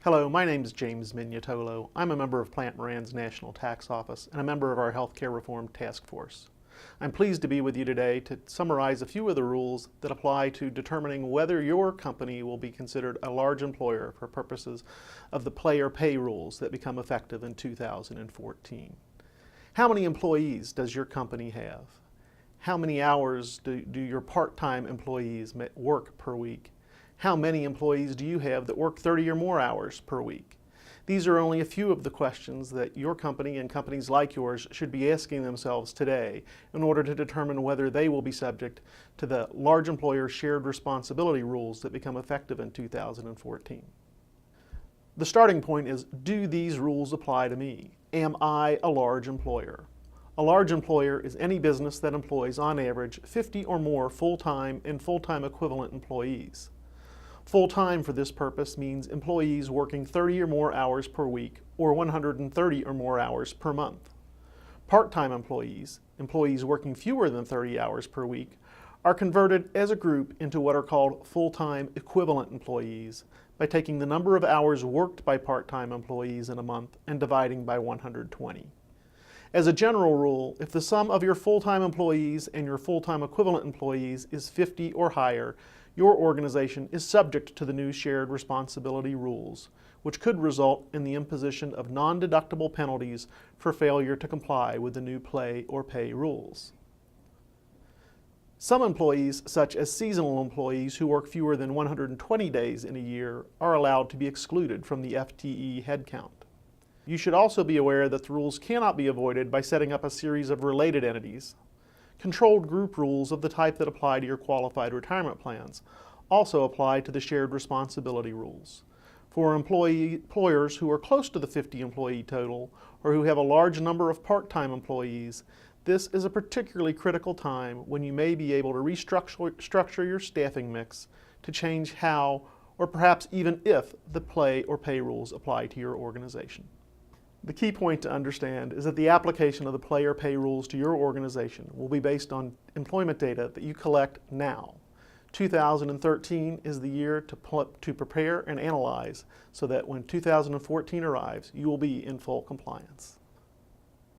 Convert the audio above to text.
Hello, my name is James Mignatolo. I'm a member of Plante Moran's National Tax Office and a member of our Healthcare Reform Task Force. I'm pleased to be with you today to summarize a few of the rules that apply to determining whether your company will be considered a large employer for purposes of the play or pay rules that become effective in 2014. How many employees does your company have? How many hours do your part-time employees work per week? How many employees do you have that work 30 or more hours per week? These are only a few of the questions that your company and companies like yours should be asking themselves today in order to determine whether they will be subject to the large employer shared responsibility rules that become effective in 2014. The starting point is, do these rules apply to me? Am I a large employer? A large employer is any business that employs on average 50 or more full-time and full-time equivalent employees. Full-time for this purpose means employees working 30 or more hours per week or 130 or more hours per month. Part-time employees, employees working fewer than 30 hours per week, are converted as a group into what are called full-time equivalent employees by taking the number of hours worked by part-time employees in a month and dividing by 120. As a general rule, if the sum of your full-time employees and your full-time equivalent employees is 50 or higher, your organization is subject to the new shared responsibility rules, which could result in the imposition of non-deductible penalties for failure to comply with the new play or pay rules. Some employees, such as seasonal employees who work fewer than 120 days in a year, are allowed to be excluded from the FTE headcount. You should also be aware that the rules cannot be avoided by setting up a series of related entities. Controlled group rules of the type that apply to your qualified retirement plans also apply to the shared responsibility rules. For employers who are close to the 50 employee total or who have a large number of part-time employees, this is a particularly critical time when you may be able to restructure your staffing mix to change how, or perhaps even if, the play or pay rules apply to your organization. The key point to understand is that the application of the play or pay rules to your organization will be based on employment data that you collect now. 2013 is the year to prepare and analyze so that when 2014 arrives, you will be in full compliance.